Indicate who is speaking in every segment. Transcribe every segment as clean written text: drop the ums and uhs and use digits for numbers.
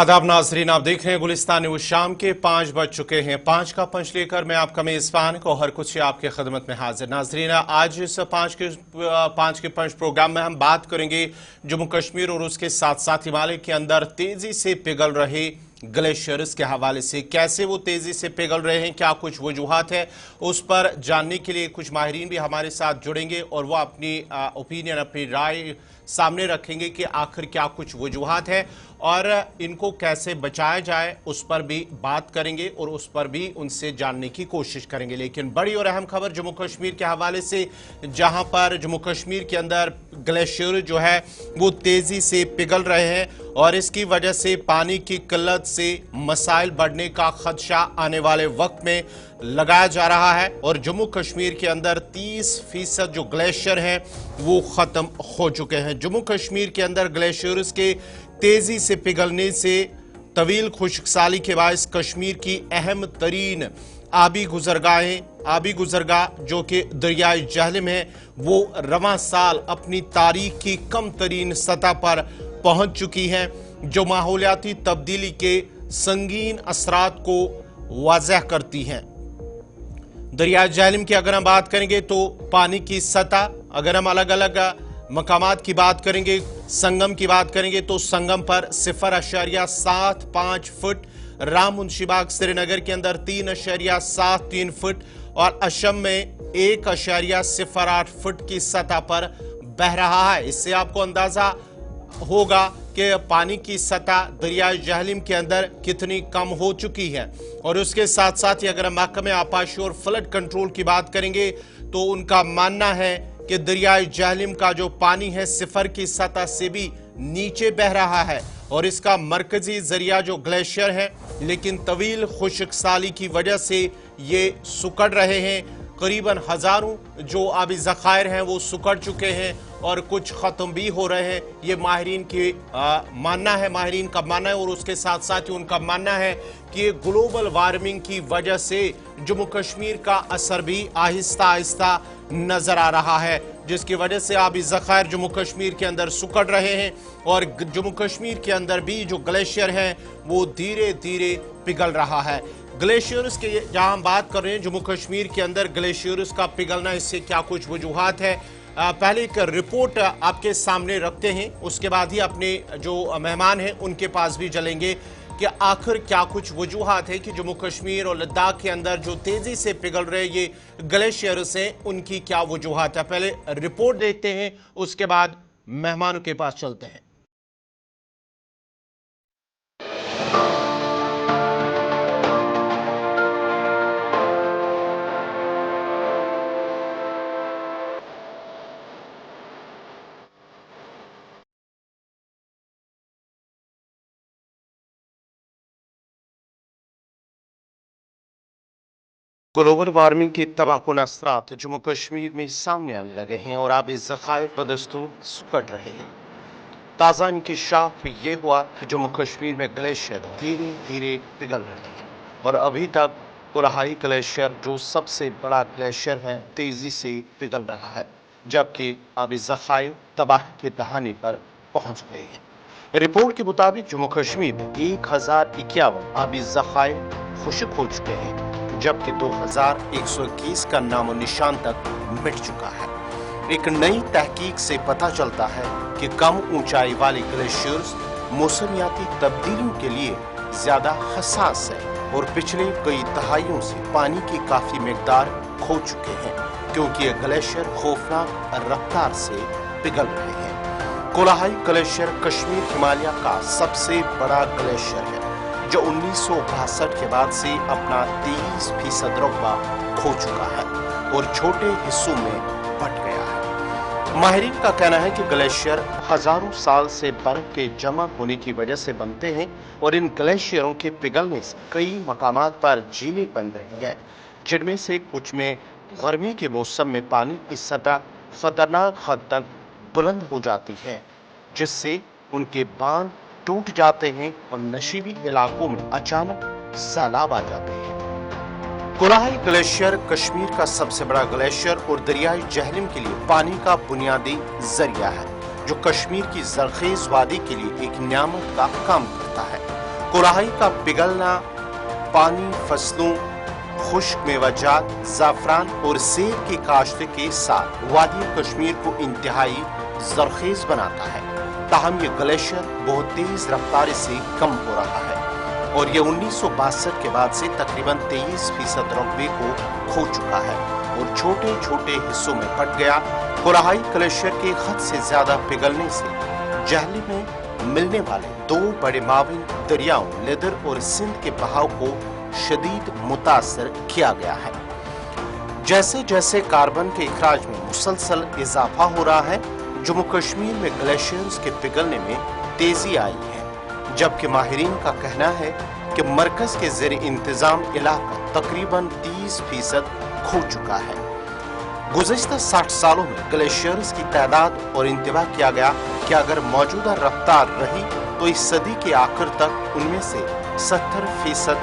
Speaker 1: आदाब नाजरीन, आप देख रहे हैं गुलिस्तान न्यूज। शाम के 5 बज चुके हैं। 5 का पंच लेकर मैं आपका मेजबान को हर कुछ आपके खदमत में हाजिर। नाजरीन, आज इस 5 के पंच प्रोग्राम में हम बात करेंगे जम्मू कश्मीर और उसके साथ साथ हिमालय के अंदर तेजी से पिघल रहे ग्लेशियर्स के हवाले से। कैसे वो तेजी से पिघल रहे हैं, क्या कुछ वजूहात है, उस पर जानने के लिए कुछ माहिरीन भी हमारे साथ जुड़ेंगे और वो अपनी ओपिनियन, अपनी राय सामने रखेंगे कि आखिर क्या कुछ वजूहात है और इनको कैसे बचाया जाए, उस पर भी बात करेंगे और उस पर भी उनसे जानने की कोशिश करेंगे। लेकिन बड़ी और अहम खबर जम्मू कश्मीर के हवाले से, जहां पर जम्मू कश्मीर के अंदर ग्लेशियर जो है वो तेजी से पिघल रहे हैं और इसकी वजह से पानी की किल्लत से मसाइल बढ़ने का खदशा आने वाले वक्त में लगाया जा रहा है। और जम्मू कश्मीर के अंदर 30% जो ग्लेशियर हैं वो ख़त्म हो चुके हैं। जम्मू कश्मीर के अंदर ग्लेशियर्स के तेजी से पिघलने से तवील खुश्कसाली के बायस कश्मीर की अहम तरीन आबी गुजरगाह जो कि दरियाई जहलम है, वो रवां साल अपनी तारीख की कम तरीन सतह पर पहुंच चुकी है, जो माहौलियाती तब्दीली के संगीन असरात को वाज़ह करती हैं। दरियाई जहलम की अगर हम बात करेंगे तो पानी की सतह, अगर हम अलग अलग मकामात की बात करेंगे, संगम की बात करेंगे तो संगम पर 0.75 फुट, राम मुंशीबाग श्रीनगर के अंदर 3.73 फुट और असम में 1.08 फुट की सतह पर बह रहा है। इससे आपको अंदाजा होगा कि पानी की सतह दरियाई जहलम के अंदर कितनी कम हो चुकी है। और उसके साथ साथ ही अगर हम महकमे आपाशी और फ्लड कंट्रोल की बात करेंगे तो उनका मानना है कि दरियाई जहलम का जो पानी है सिफर की सतह से भी नीचे बह रहा है और इसका मरकजी जरिया जो ग्लेशियर है, लेकिन तवील खुश्कसाली की वजह से ये सुकड़ रहे हैं। करीबन हजारों जो आबी ज़खायर हैं वो सुकड़ चुके हैं और कुछ ख़त्म भी हो रहे हैं। ये माहिरीन की मानना है, माहिरीन का मानना है और उसके साथ साथ ही उनका मानना है कि ग्लोबल वार्मिंग की वजह से जम्मू कश्मीर का असर भी आहिस्ता आहिस्ता नजर आ रहा है, जिसकी वजह से आबी ज़खायर जम्मू कश्मीर के अंदर सुकड़ रहे हैं और जम्मू कश्मीर के अंदर भी जो ग्लेशियर है वो धीरे धीरे पिघल रहा है। ग्लेशियर्स के जहां हम बात कर रहे हैं जम्मू कश्मीर के अंदर ग्लेशियर्स का पिघलना, इससे क्या कुछ वजूहात है, पहले एक रिपोर्ट आपके सामने रखते हैं, उसके बाद ही अपने जो मेहमान हैं उनके पास भी चलेंगे कि आखिर क्या कुछ वजूहात है कि जम्मू कश्मीर और लद्दाख के अंदर जो तेजी से पिघल रहे ये ग्लेशियर्स हैं, उनकी क्या वजूहात है। पहले रिपोर्ट देखते हैं, उसके बाद मेहमानों के पास चलते हैं। ग्लोबल वार्मिंग के तबाहकुन असरात जम्मू कश्मीर में सामने आने लगे हैं और अब इस ज़खायर बदस्तूर सुकड़ रहे हैं। ताज़ा इंकशाफ ये हुआ कि जम्मू कश्मीर में ग्लेशियर धीरे धीरे पिघल रहे हैं और अभी तक कोलाहाई ग्लेशियर जो सबसे बड़ा ग्लेशियर है तेजी से पिघल रहा है, जबकि अब इस ज़खायर तबाह के दहाने पर पहुंच गए हैं। रिपोर्ट के मुताबिक जम्मू कश्मीर में 1051 आबी ज़खायर खुश्क हो चुके हैं, जबकि 2121 का नामो निशान तक मिट चुका है। एक नई तहकीक से पता चलता है कि कम ऊंचाई वाले ग्लेशियर्स मौसमियाती तब्दीलियों के लिए ज्यादा हसास है और पिछले कई दहाइयों से पानी की काफी मिकदार खो चुके हैं, क्योंकि ये ग्लेशियर खौफनाक रफ्तार से पिघल रहे हैं। कोलाहाई ग्लेशियर कश्मीर हिमालय का सबसे बड़ा ग्लेशियर है, जो 1962 के बाद से अपना 30% रकबा खो चुका है और छोटे हिस्सों में बंट गया है। माहिरीन का कहना है कि ग्लेशियर हजारों साल से बर्फ के जमा होने की वजह से बनते हैं और इन ग्लेशियरों के पिघलने से कई मकामात पर झीलें बन रही हैं, जिनमें से कुछ में गर्मी के मौसम में पानी की सतह खतरनाक हद तक बुलंद हो जाती है, जिससे उनके बांध टूट जाते हैं और नशीबी इलाकों में अचानक सैलाब आ जाते हैं। कोलाहाई ग्लेशियर कश्मीर का सबसे बड़ा ग्लेशियर और दरियाई जहलम के लिए पानी का बुनियादी जरिया है, जो कश्मीर की जरखेज वादी के लिए एक नियामत का काम करता है। कुराही का पिघलना पानी, फसलों, खुश्क मेवाजात, जाफरान और सेब की काश्त के साथ वादी कश्मीर को इंतहाई जरखेज बनाता है। ताहम ये ग्लेशियर बहुत तेज रफ्तार से कम हो रहा है और ये 1962 के बाद से तकरीबन 23% रकबे को खो चुका है और छोटे छोटे हिस्सों में बट गया। कुराही ग्लेशियर के हद से ज्यादा पिघलने से जहली में मिलने वाले दो बड़े माविन दरियाओं लेदर और सिंध के बहाव को शदीद मुतासर किया गया है। जैसे जैसे कार्बन के इखराज में मुसलसल इजाफा हो रहा है, जम्मू कश्मीर में ग्लेशियर्स के पिघलने में तेजी आई है, जबकि माहिरीन का कहना है कि मरकज के ज़ेर इंतजाम इलाका तकरीबन 30% खो चुका है। गुज़िश्ता 60 सालों में ग्लेशियर्स की तादाद और इंतबा किया गया कि अगर मौजूदा रफ्तार रही तो इस सदी के आखिर तक उनमें से 70%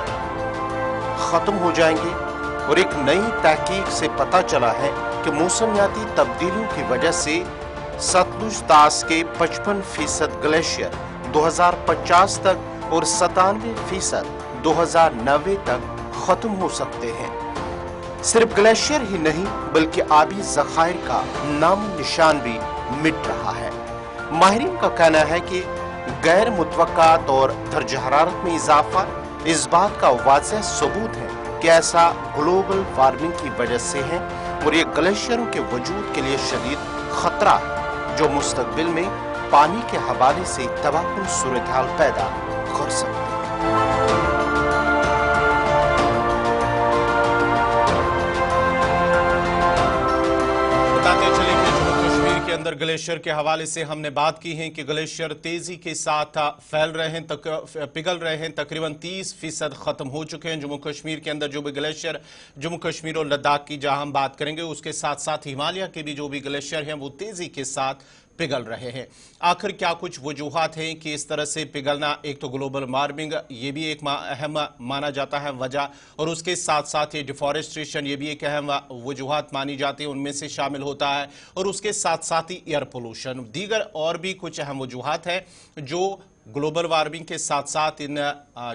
Speaker 1: खत्म हो जाएंगे और एक नई तहकीक से पता चला है कि मौसमियाती तब्दीलियों की वजह से सतलुज तास के 55% ग्लेशियर 2050 तक और 97% 2090 तक खत्म हो सकते हैं। सिर्फ ग्लेशियर ही नहीं बल्कि आबी ज़खायर का नाम निशान भी मिट रहा है। माहिरीन का कहना है कि गैर मुतवक्कात और दर्ज हरारत में इजाफा इस बात का वाज़ेह सबूत है कि ऐसा ग्लोबल वार्मिंग की वजह से है और ये ग्लेशियरों के वजूद के लिए शदीद खतरा है जो मुस्तकबिल में पानी के हवाले से तबाहकुन सूरत-ए-हाल पैदा कर सकते हैं। के अंदर ग्लेशियर के हवाले से हमने बात की है कि ग्लेशियर तेजी के साथ फैल रहे हैं, पिघल रहे हैं, तकरीबन 30% खत्म हो चुके हैं। जम्मू कश्मीर के अंदर जो भी ग्लेशियर जम्मू कश्मीर और लद्दाख की जहां हम बात करेंगे, उसके साथ साथ हिमालय के भी जो भी ग्लेशियर हैं वो तेजी के साथ पिघल रहे हैं। आखिर क्या कुछ वजूहात हैं कि इस तरह से पिघलना? एक तो ग्लोबल वार्मिंग, ये भी एक अहम माना जाता है वजह, और उसके साथ साथ ये डिफॉरेस्ट्रेशन, ये भी एक अहम वजूहात मानी जाती है, उनमें से शामिल होता है, और उसके साथ साथ ही एयर पोल्यूशन, दीगर और भी कुछ अहम वजूहात हैं जो ग्लोबल वार्मिंग के साथ साथ इन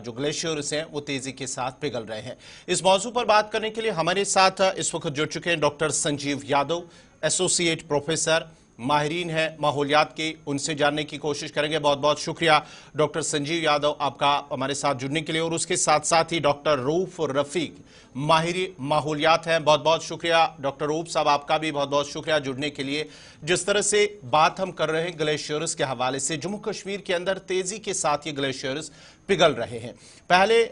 Speaker 1: जो ग्लेशियर्स हैं वो तेजी के साथ पिघल रहे हैं। इस मौजू पर बात करने के लिए हमारे साथ इस वक्त जुड़ चुके हैं doctor Sanjeev Yadav, associate professor, माहिरीन है माहौलियात के, उनसे जानने की कोशिश करेंगे। बहुत बहुत शुक्रिया डॉक्टर संजीव यादव आपका हमारे साथ जुड़ने के लिए, और उसके साथ साथ ही डॉक्टर रऊफ रफीक, माहिर माहौलियात हैं। बहुत बहुत शुक्रिया डॉक्टर रऊफ साहब, आपका भी बहुत बहुत शुक्रिया जुड़ने के लिए। जिस तरह से बात हम कर रहे हैं ग्लेशियर्स के हवाले से, जम्मू कश्मीर के अंदर तेजी के साथ ये ग्लेशियर्स पिघल रहे हैं। पहले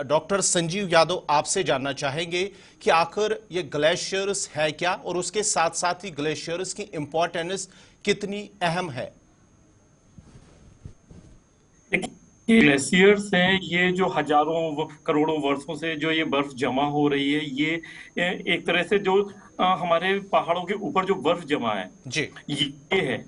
Speaker 1: डॉक्टर संजीव यादव आपसे जानना चाहेंगे कि आखिर ये ग्लेशियर्स है क्या, और उसके साथ साथ ही ग्लेशियर्स की इंपॉर्टेंस कितनी अहम है?
Speaker 2: ग्लेशियर्स हैं ये जो हजारों करोड़ों वर्षों से जो ये बर्फ जमा हो रही है, ये एक तरह से जो हमारे पहाड़ों के ऊपर जो बर्फ जमा है
Speaker 1: जी,
Speaker 2: ये है।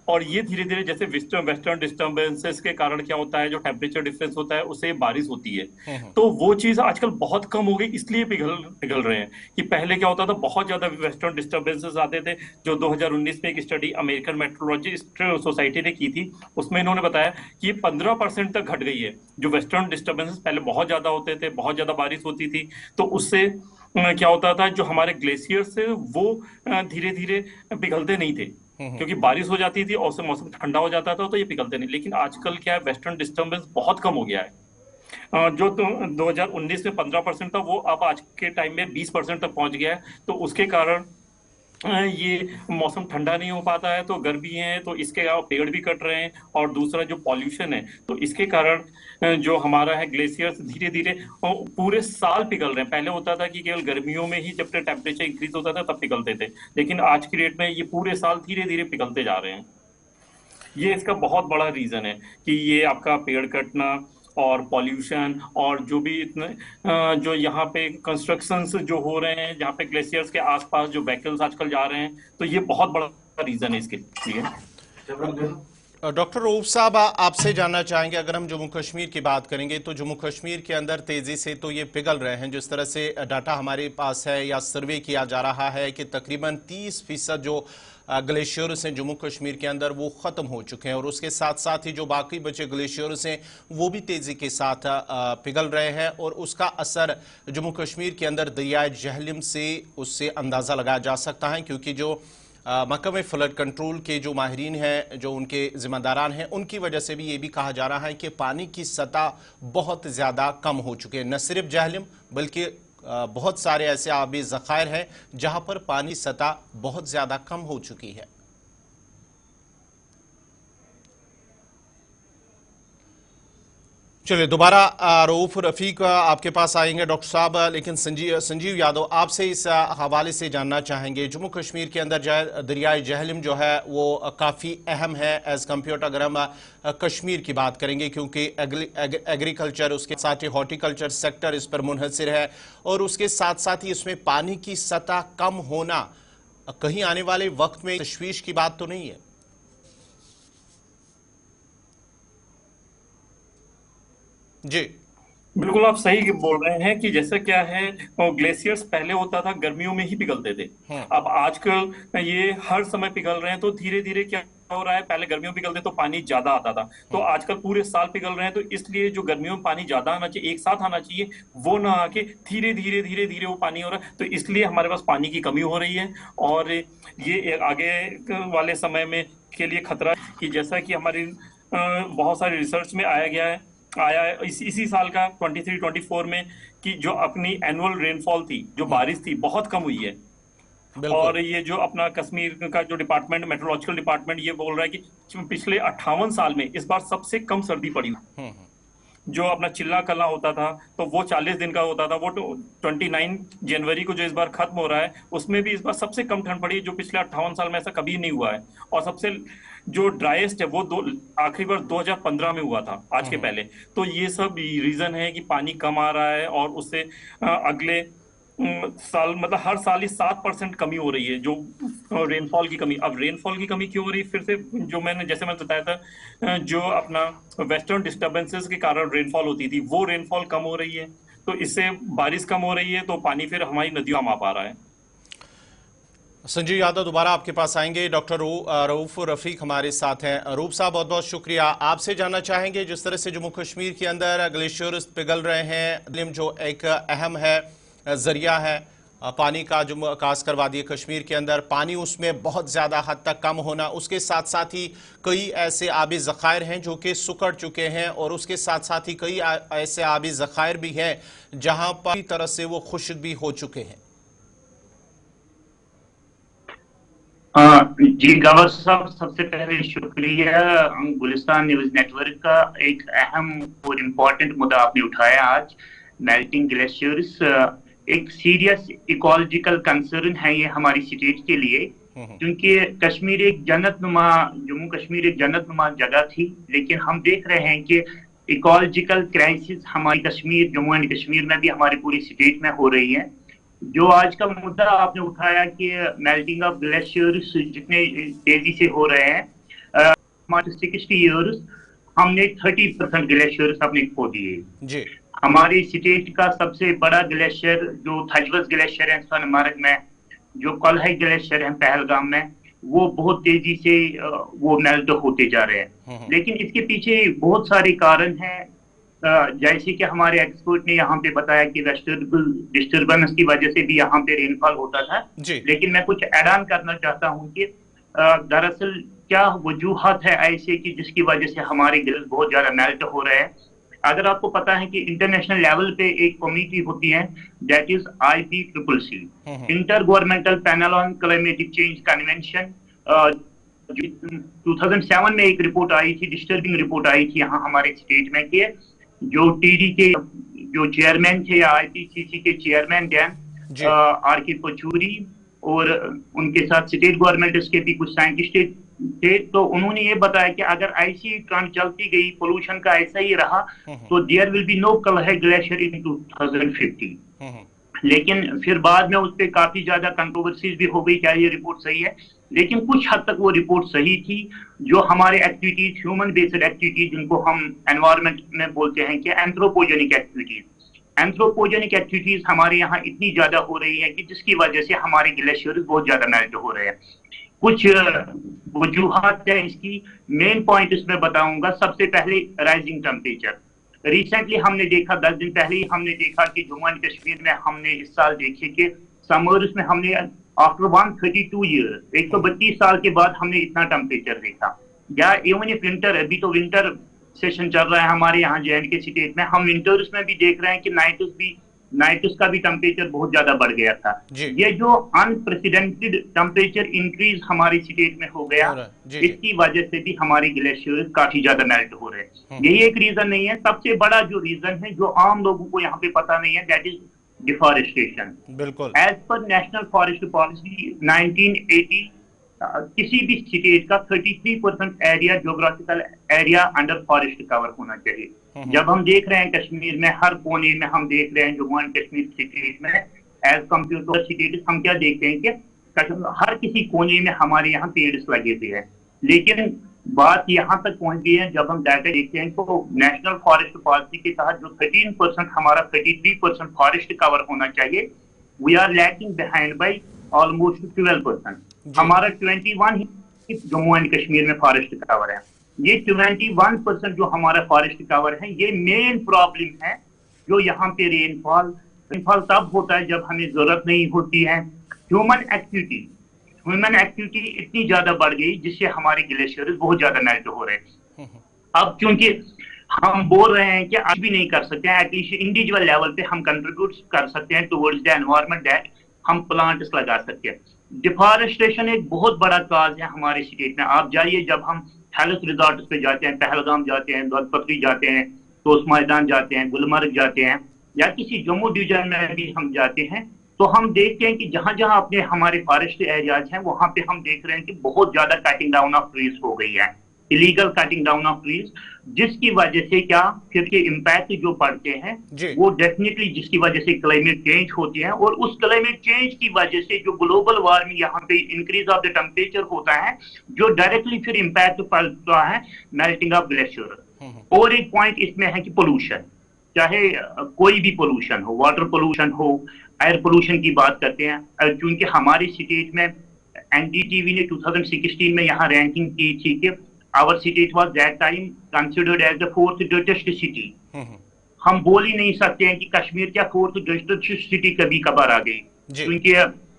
Speaker 2: और ये धीरे धीरे जैसे वेस्टर्न डिस्टर्बेंसेस के कारण क्या होता है, जो टेम्परेचर डिफरेंस होता है उससे बारिश होती है, तो वो चीज आजकल बहुत कम हो गई, इसलिए पिघल रहे हैं। कि पहले क्या होता था, बहुत ज्यादा वेस्टर्न डिस्टर्बेंसेस आते थे। जो 2019 में एक स्टडी अमेरिकन मेट्रोलॉजिस्ट सोसाइटी ने की थी, उसमें इन्होंने बताया कि 15% तक घट गई है। जो वेस्टर्न डिस्टर्बेंसेस पहले बहुत ज्यादा होते थे, बहुत ज्यादा बारिश होती थी, तो उससे क्या होता था, जो हमारे ग्लेशियर्स थे वो धीरे धीरे पिघलते नहीं थे, क्योंकि बारिश हो जाती थी और उससे मौसम ठंडा हो जाता था, तो ये पिघलते नहीं। लेकिन आजकल क्या है, वेस्टर्न डिस्टर्बेंस बहुत कम हो गया है। जो 2019 में 15% था, वो अब आज के टाइम में 20% तक पहुंच गया है। तो उसके कारण ये मौसम ठंडा नहीं हो पाता है, तो गर्मी है, तो इसके अलावा पेड़ भी कट रहे हैं, और दूसरा जो पॉल्यूशन है, तो इसके कारण जो हमारा है ग्लेशियर्स धीरे धीरे पूरे साल पिघल रहे हैं। पहले होता था कि केवल गर्मियों में ही जब टेम्परेचर इंक्रीज होता था तब पिघलते थे, लेकिन आज की डेट में ये पूरे साल धीरे धीरे पिघलते जा रहे हैं। ये इसका बहुत बड़ा रीजन है कि ये आपका पेड़ कटना और पॉल्यूशन, और जो भी इतने जो यहाँ पे कंस्ट्रक्शंस जो हो रहे हैं, जहाँ पे ग्लेशियर्स के आसपास जो व्हीकल्स आजकल जा रहे हैं, तो ये बहुत बड़ा रीजन है इसके लिए।
Speaker 1: डॉक्टर रऊफ साहब, आपसे जानना चाहेंगे, अगर हम जम्मू कश्मीर की बात करेंगे तो जम्मू कश्मीर के अंदर तेजी से तो ये पिघल रहे हैं। जिस तरह से डाटा हमारे पास है या सर्वे किया जा रहा है कि तकरीबन 30% जो ग्लेशियर्स हैं जम्मू कश्मीर के अंदर वो ख़त्म हो चुके हैं और उसके साथ साथ ही जो बाकी बचे ग्लेशियर्स हैं वो भी तेज़ी के साथ पिघल रहे हैं और उसका असर जम्मू कश्मीर के अंदर दरियाए जहलम से उससे अंदाज़ा लगाया जा सकता है, क्योंकि जो महकमे फ्लड कंट्रोल के जो माहिरीन हैं, जो उनके जिम्मेदारान हैं, उनकी वजह से भी ये भी कहा जा रहा है कि पानी की सतह बहुत ज़्यादा कम हो चुकी है। न सिर्फ जहलम बल्कि बहुत सारे ऐसे आबी ज़खायर हैं जहां पर पानी सतह बहुत ज़्यादा कम हो चुकी है। चलिए दोबारा रऊफ रफ़ीक आपके पास आएंगे डॉक्टर साहब, लेकिन संजीव यादव आपसे इस हवाले से जानना चाहेंगे, जम्मू कश्मीर के अंदर दरियाए जहलम जो है वो काफ़ी अहम है एज़ कम्पेयर अगर हम कश्मीर की बात करेंगे, क्योंकि एग्रीकल्चर उसके साथ ही हॉर्टिकल्चर सेक्टर इस पर मुनहसर है और उसके साथ साथ ही इसमें पानी की सतह कम होना कहीं आने वाले वक्त में तशवीश की बात तो नहीं है? जी
Speaker 2: बिल्कुल आप सही बोल रहे हैं कि जैसे क्या है, ग्लेशियर्स पहले होता था गर्मियों में ही पिघलते थे। अब आजकल ये हर समय पिघल रहे हैं, तो धीरे धीरे क्या हो रहा है, पहले गर्मियों में पिघलते तो पानी ज्यादा आता था, तो आजकल पूरे साल पिघल रहे हैं, तो इसलिए जो गर्मियों में पानी ज्यादा आना चाहिए, एक साथ आना चाहिए, वो ना आके धीरे धीरे धीरे धीरे वो पानी हो रहा है, तो इसलिए हमारे पास पानी की कमी हो रही है। और ये आगे वाले समय में के लिए खतरा है कि जैसा कि हमारी बहुत सारे रिसर्च में आया है इसी साल का 23-24 में, कि जो अपनी एनुअल रेनफॉल थी, जो बारिश थी, बहुत कम हुई है। और ये जो अपना कश्मीर का जो डिपार्टमेंट, मेट्रोलॉजिकल डिपार्टमेंट, ये बोल रहा है कि पिछले 58 साल में इस बार सबसे कम सर्दी पड़ी। जो अपना चिल्ला कला होता था तो वो 40 दिन का होता था, वो 29 जनवरी को जो इस बार खत्म हो रहा है, उसमें भी इस बार सबसे कम ठंड पड़ी, जो पिछले 58 साल में ऐसा कभी नहीं हुआ है। और सबसे जो ड्राइएस्ट है वो आखिरी बार 2015 में हुआ था, आज के पहले। तो ये सब रीजन है कि पानी कम आ रहा है और उससे अगले साल, मतलब हर साल ही 7% कमी हो रही है जो रेनफॉल की कमी। अब रेनफॉल की कमी क्यों हो रही है? फिर से जो जैसे मैंने बताया था, जो अपना वेस्टर्न डिस्टर्बेंसेस के कारण रेनफॉल होती थी, वो रेनफॉल कम हो रही है, तो इससे बारिश कम हो रही है, तो पानी फिर हमारी नदियों में आ पा रहा है।
Speaker 1: संजीव यादव दोबारा आपके पास आएंगे। डॉक्टर रऊफ रफ़ीक हमारे साथ हैं। रऊफ साहब बहुत बहुत शुक्रिया। आपसे जानना चाहेंगे, जिस तरह से जम्मू कश्मीर के अंदर ग्लेशियर्स पिघल रहे हैं, जो एक अहम है जरिया है पानी का, जो खासकर वादी कश्मीर के अंदर पानी उसमें बहुत ज़्यादा हद तक कम होना, उसके साथ साथ ही कई ऐसे आबी ज़खायर हैं जो कि सुकड़ चुके हैं और उसके साथ साथ ही कई ऐसे आबी ज़खायर भी हैं जहां पर तरह से वो खुश्क भी हो चुके हैं।
Speaker 3: जी गवर साहब, सबसे पहले शुक्रिया गुलिस्तान न्यूज नेटवर्क का। एक अहम और इम्पोर्टेंट मुद्दा आपने उठाया आज, मेल्टिंग ग्लेशियर्स। एक सीरियस इकोलॉजिकल कंसर्न है ये हमारी स्टेट के लिए, क्योंकि कश्मीर एक जन्नतनुमा, जम्मू कश्मीर एक जन्नतनुमा जगह थी, लेकिन हम देख रहे हैं कि इकोलॉजिकल क्राइसिस हमारी कश्मीर, जम्मू एंड कश्मीर में भी हमारी पूरी स्टेट में हो रही है। जो आज का मुद्दा आपने उठाया कि मेल्टिंग ऑफ ग्लेशियर्स जितने तेजी से हो रहे हैं, 60 ईयर्स हमने 30% ग्लेशियर्स अपने खो दिए। हमारी स्टेट का सबसे बड़ा ग्लेशियर जो थजवस ग्लेशियर है सोनमर्ग में, जो कलह ग्लेशियर है पहलगाम में, वो बहुत तेजी से वो मेल्ट होते जा रहे हैं। लेकिन इसके पीछे बहुत सारे कारण हैं, जैसे कि हमारे एक्सपर्ट ने यहाँ पे बताया कि वेस्टर्न डिस्टर्बेंस की वजह से भी यहाँ पे रेनफॉल होता था। लेकिन मैं कुछ ऐड ऑन करना चाहता हूँ कि दरअसल क्या वजूहत है ऐसे कि जिसकी वजह से हमारे गिल्स बहुत ज्यादा मेल्ट हो रहे हैं। अगर आपको पता है कि इंटरनेशनल लेवल पे एक कमेटी होती है, that is IPCC, inter governmental panel on climatic change convention. 2007 में एक रिपोर्ट आई थी, डिस्टर्बिंग रिपोर्ट आई थी यहाँ हमारे स्टेट में, कि जो TD के जो चेयरमैन थे या IPCC के चेयरमैन थे RK पचूरी, और उनके साथ स्टेट गवर्नमेंट के भी कुछ साइंटिस्ट थे, तो उन्होंने ये बताया कि अगर ऐसी ट्रेंड चलती गई, पोल्यूशन का ऐसा ही रहा, तो देयर विल बी नो कलह ग्लेशियर इन 2050। लेकिन फिर बाद में उस पर काफी ज्यादा कंट्रोवर्सीज भी हो गई, क्या ये रिपोर्ट सही है, लेकिन कुछ हद तक वो रिपोर्ट सही थी। जो हमारे एक्टिविटीज, ह्यूमन बेस्ड एक्टिविटीज, जिनको हम एनवायरमेंट में बोलते हैं कि एंथ्रोपोजेनिक एक्टिविटीज, एंथ्रोपोजेनिक एक्टिविटीज हमारे यहाँ इतनी ज्यादा हो रही है कि जिसकी वजह से हमारे ग्लेशियर्स बहुत ज्यादा मेल्ट हो रहे हैं। कुछ वजूहात है इसकी। मेन पॉइंट इसमें बताऊंगा। सबसे पहले राइजिंग टेम्परेचर। रिसेंटली हमने देखा, 10 दिन पहले ही हमने देखा कि जम्मू एंड कश्मीर में हमने इस साल देखे कि समर्स में हमने आफ्टर 132 ईयर्स, 132 साल के बाद हमने इतना टेम्परेचर देखा। या इवन इफ विंटर, अभी तो विंटर सेशन चल रहा है हमारे यहाँ J&K स्टेट में, हम विंटर्स में भी देख रहे हैं कि नाइट्स का भी टेम्परेचर बहुत ज्यादा बढ़ गया था। ये जो अनप्रेसिडेंटेड टेम्परेचर इंक्रीज हमारी स्टेट में हो गया, इसकी वजह से भी हमारे ग्लेशियर्स काफी ज्यादा मेल्ट हो रहे हैं। यही एक रीजन नहीं है। सबसे बड़ा जो रीजन है, जो आम लोगों को यहाँ पे पता नहीं है, दैट इज डिफॉरेस्टेशन।
Speaker 1: बिल्कुल।
Speaker 3: As per national forest policy 1980, किसी भी स्टेट का 33% area, geographical area under forest cover होना चाहिए। जब हम देख रहे हैं कश्मीर में हर कोने में, हम देख रहे हैं जम्मू एंड कश्मीर स्टेट में एज कम्पेयर टू स्टेट, हम क्या देखते हैं कि हर किसी कोने में हमारे यहाँ पेड़ लगे हुए हैं। लेकिन बात यहाँ तक पहुंच गई है, जब हम डाटा देखते हैं तो नेशनल फॉरेस्ट पॉलिसी के तहत जो 13% हमारा 33% फॉरेस्ट कवर होना चाहिए, we are lacking behind by almost 12%। हमारा 21 ही जम्मू एंड कश्मीर में फॉरेस्ट कवर है। ये 21% जो हमारा फॉरेस्ट कवर है, ये मेन प्रॉब्लम है। जो यहाँ पे रेनफॉल तब होता है जब हमें जरूरत नहीं होती है। ह्यूमन एक्टिविटी इतनी ज्यादा बढ़ गई जिससे हमारे ग्लेशियर्स बहुत ज्यादा मेल्ट हो रहे हैं। अब क्योंकि हम बोल रहे हैं कि आज भी नहीं कर सकते हैं, एटलीस्ट इंडिविजुअल लेवल पे हम कंट्रीब्यूट कर सकते हैं टुवर्ड्स द एनवायरनमेंट, दैट हम प्लांट्स लगा सकते हैं। डिफॉरेस्टेशन एक बहुत बड़ा काज है हमारे स्टेट में। आप जाइए, जब हम हेल्थ रिजॉर्ट्स पे जाते हैं, पहलगाम जाते हैं, दौलतपत्री जाते हैं, तोश मैदान जाते हैं, गुलमर्ग जाते हैं, या किसी जम्मू डिवीजन में भी हम जाते हैं, तो हम देखते हैं कि जहां जहां अपने हमारे फॉरेस्ट एरियाज हैं, वहां पे हम देख रहे हैं कि बहुत ज्यादा कटिंग डाउन ऑफ ट्रीज हो गई है, illegal cutting down of trees, जिसकी वजह से क्या फिर के इम्पैक्ट जो पड़ते हैं वो डेफिनेटली, जिसकी वजह से क्लाइमेट चेंज होती है। और उस क्लाइमेट चेंज की वजह से जो ग्लोबल वार्मिंग, यहाँ पे इंक्रीज ऑफ द टेम्परेचर होता है, जो डायरेक्टली फिर इम्पैक्ट पड़ता है मेल्टिंग ऑफ ग्लेशियर। और एक पॉइंट इसमें है कि पोल्यूशन, चाहे कोई भी पोल्यूशन हो, वाटर पोल्यूशन हो, एयर पोल्यूशन की बात करते हैं, क्योंकि हमारी स्टेट में एनडीटीवी ने 2016 में यहाँ रैंकिंग की थी कि our state was that time considered as the 4th greatest city। हम बोल ही नहीं सकते हैं कि कश्मीर क्या 4th greatest city कभी कभार आ गई, क्योंकि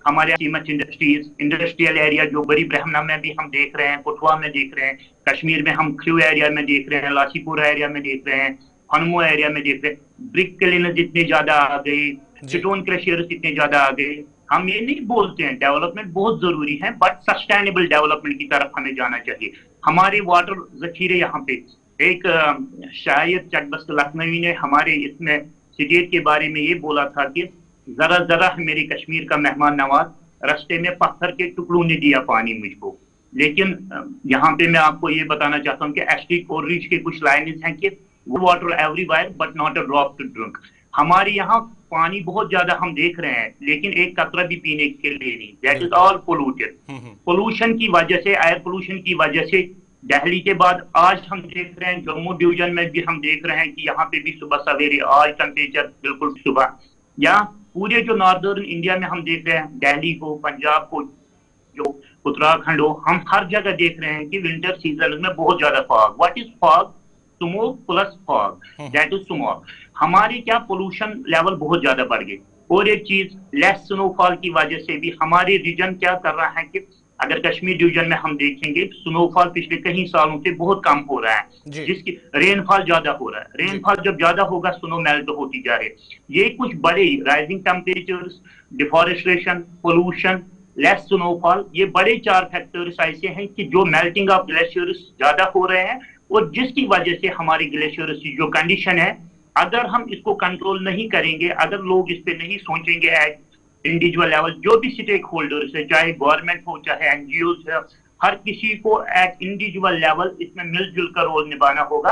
Speaker 3: हमारे सीमच इंडस्ट्रियल एरिया जो बड़ी ब्रह्मना में भी हम देख रहे हैं, कुठवा में देख रहे हैं, कश्मीर में हम ख्रू एरिया में देख रहे हैं, लासीपुरा एरिया में देख रहे हैं, हनुमो एरिया में देख रहे हैं, ब्रिक क्लीनर्स इतने ज्यादा आ गए, स्टोन क्रशर्स इतने ज्यादा आ गए। हम ये नहीं बोलते हैं डेवलपमेंट बहुत जरूरी है, बट सस्टेनेबल डेवलपमेंट की तरफ हमें जाना चाहिए। हमारे वाटर जखीरे यहाँ पे, एक शायद चकबस्त लखनवी ने हमारे इसमें स्टेट के बारे में ये बोला था कि जरा जरा मेरे कश्मीर का मेहमान नवाज, रास्ते में पत्थर के टुकड़ों ने दिया पानी मुझको। लेकिन यहाँ पे मैं आपको ये बताना चाहता हूँ कि एसटी कोलरिज के कुछ लाइन्स हैं कि water everywhere but not a drop to drink. हमारे यहाँ पानी बहुत ज्यादा हम देख रहे हैं, लेकिन एक कतरा भी पीने के लिए नहीं। That is all polluted. Pollution की वजह से, एयर पोल्यूशन की वजह से दिल्ली के बाद आज हम देख रहे हैं जम्मू डिवीजन में भी हम देख रहे हैं कि यहाँ पे भी सुबह सवेरे आज टेम्परेचर बिल्कुल सुबह, या पूरे जो नॉर्दर्न इंडिया में हम देख रहे हैं, दिल्ली को, पंजाब को, जो उत्तराखंड हो, हम हर जगह देख रहे हैं कि विंटर सीजन में बहुत ज्यादा fog. What is fog? Smoke plus fog, that is smoke. हमारी क्या पोल्यूशन लेवल बहुत ज्यादा बढ़ गई। और एक चीज, लेस स्नोफॉल की वजह से भी हमारे रीजन क्या कर रहा है कि अगर कश्मीर डिवीजन में हम देखेंगे, स्नोफॉल पिछले कई सालों से बहुत कम हो रहा है, जिसकी रेनफॉल ज्यादा हो रहा है। रेनफॉल जब ज्यादा होगा, स्नो मेल्ट होती जा रही है। ये कुछ बड़े rising temperatures, deforestation, pollution, less snowfall, ये बड़े 4 फैक्टर्स ऐसे हैं कि जो मेल्टिंग ऑफ ग्लेशियर्स ज्यादा हो रहे हैं, और जिसकी वजह से हमारी ग्लेशियर्स की जो कंडीशन है, अगर हम इसको कंट्रोल नहीं करेंगे, अगर लोग इस पे नहीं सोचेंगे एट इंडिविजुअल लेवल, जो भी स्टेक होल्डर्स है, चाहे गवर्नमेंट हो, चाहे एनजीओ है, हर किसी को एट इंडिविजुअल लेवल इसमें मिलजुल कर रोल निभाना होगा,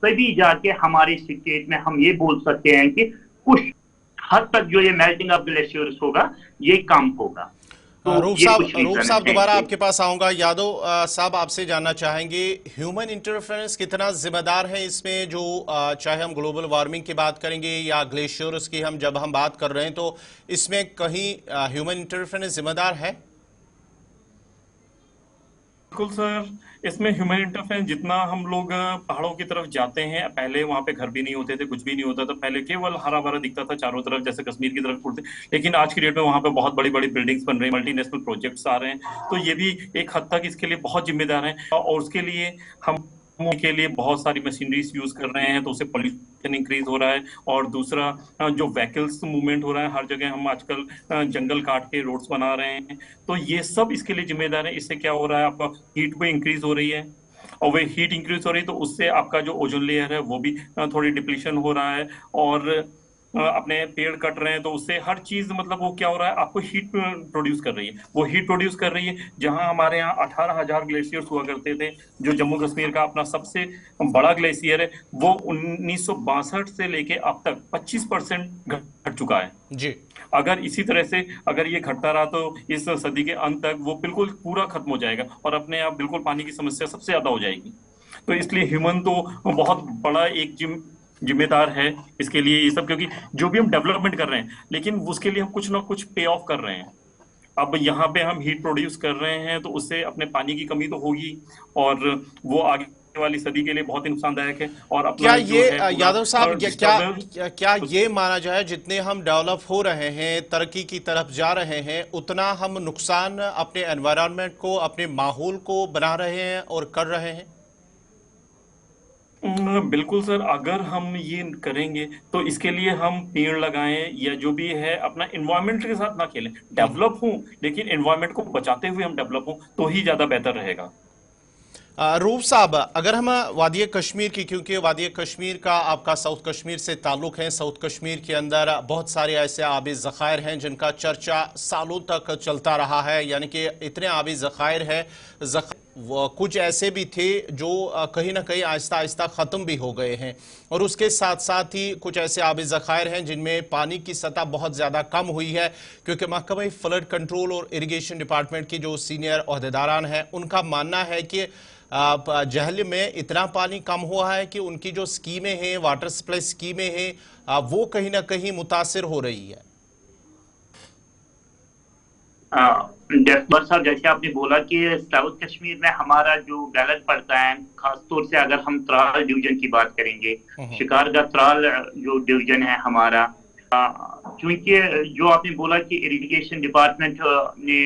Speaker 3: तभी जाके हमारे स्टेट में हम ये बोल सकते हैं कि कुछ हद तक जो ये मेल्टिंग ऑफ ग्लेशियर्स होगा, ये कम होगा।
Speaker 1: रूप साहब दोबारा आपके पास आऊंगा। यादव साहब, आपसे जानना चाहेंगे, ह्यूमन इंटरफेरेंस कितना जिम्मेदार है इसमें, जो चाहे हम ग्लोबल वार्मिंग की बात करेंगे या ग्लेशियर्स की जब हम बात कर रहे हैं, तो इसमें कहीं ह्यूमन इंटरफेरेंस जिम्मेदार है?
Speaker 2: बिल्कुल सर, इसमें ह्यूमन इंटरफेरेंस जितना हम लोग पहाड़ों की तरफ जाते हैं, पहले वहां पे घर भी नहीं होते थे, कुछ भी नहीं होता था, पहले केवल हरा भरा दिखता था चारों तरफ, जैसे कश्मीर की तरफ उड़ते। लेकिन आज की डेट में वहां पे बहुत बड़ी बड़ी बिल्डिंग्स बन रही हैं, मल्टीनेशनल प्रोजेक्ट्स आ रहे हैं, तो ये भी एक हद तक इसके लिए बहुत जिम्मेदार है, और उसके लिए हम के लिए बहुत सारी मशीनरीज यूज कर रहे हैं, तो उससे पोल्यूशन इंक्रीज हो रहा है। और दूसरा, जो व्हीकल्स मूवमेंट हो रहा है, हर जगह हम आजकल जंगल काट के रोड्स बना रहे हैं, तो ये सब इसके लिए जिम्मेदार है। इससे क्या हो रहा है, आपका हीट भी इंक्रीज हो रही है, और वही हीट इंक्रीज हो रही है तो उससे आपका जो ओजोन लेयर है वो भी थोड़ी डिप्लीशन हो रहा है। और अपने पेड़ कट रहे हैं, तो उससे हर चीज मतलब वो क्या हो रहा है, आपको हीट प्रोड्यूस कर रही है, वो हीट प्रोड्यूस कर रही है। जहां हमारे यहाँ 18,000 ग्लेशियर्स हुआ करते थे, जो जम्मू कश्मीर का अपना सबसे बड़ा ग्लेशियर है, वो 1962 से लेके अब तक 25% घट चुका है।
Speaker 1: जी।
Speaker 2: अगर इसी तरह से अगर ये घटता रहा तो इस सदी के अंत तक वो बिल्कुल पूरा खत्म हो जाएगा, और अपने आप बिल्कुल पानी की समस्या सबसे ज्यादा हो जाएगी। तो इसलिए ह्यूमन तो बहुत बड़ा एक जिम्मेदार है इसके लिए ये सब, क्योंकि जो भी हम डेवलपमेंट कर रहे हैं, लेकिन उसके लिए हम कुछ ना कुछ पे ऑफ कर रहे हैं। अब यहाँ पे हम हीट प्रोड्यूस कर रहे हैं, तो उससे अपने पानी की कमी तो होगी, और वो आगे वाली सदी के लिए बहुत ही नुकसानदायक है। और
Speaker 1: क्या
Speaker 2: अपना जो
Speaker 1: ये
Speaker 2: है पूरा
Speaker 1: यादव साहब
Speaker 2: डिस्टर्बेंस।
Speaker 1: क्या ये माना जाए जितने हम डेवलप हो रहे हैं, तरक्की की तरफ जा रहे हैं, उतना हम नुकसान अपने एनवायरनमेंट को, अपने माहौल को बना रहे हैं और कर रहे हैं?
Speaker 2: बिल्कुल सर, अगर हम ये करेंगे तो इसके लिए हम पेड़ लगाएं, या जो भी है अपना एनवायरनमेंट के साथ ना खेलें, डेवलप हों लेकिन एनवायरनमेंट को बचाते हुए हम डेवलप हों, तो ही ज्यादा बेहतर रहेगा।
Speaker 1: रूप साहब, अगर हम वादी कश्मीर की, क्योंकि वादी कश्मीर का आपका साउथ कश्मीर से ताल्लुक है, साउथ कश्मीर के अंदर बहुत सारे ऐसे आबी ज़खायर हैं जिनका चर्चा सालों तक चलता रहा है, यानी कि इतने आबी ज़खायर हैं, कुछ ऐसे भी थे जो कहीं ना कहीं आहिस्ता आहिस्ता ख़त्म भी हो गए हैं, और उसके साथ साथ ही कुछ ऐसे आबी ज़खायर हैं जिनमें पानी की सतह बहुत ज़्यादा कम हुई है, क्योंकि महकमा फ्लड कंट्रोल और इरिगेशन डिपार्टमेंट की जो सीनियर अहदेदारान हैं उनका मानना है कि जहल में इतना पानी कम हुआ है कि उनकी जो स्कीमें हैं, वाटर सप्लाई स्कीमें हैं, वो कहीं ना कहीं मुतासिर हो रही है।
Speaker 3: जसबर साहब, जैसे आपने बोला कि साउथ कश्मीर में हमारा जो बैलेंस पड़ता है, खासतौर से अगर हम त्राल डिवीजन की बात करेंगे, शिकारगा त्राल जो डिवीजन है हमारा, क्योंकि जो आपने बोला कि इरिगेशन डिपार्टमेंट ने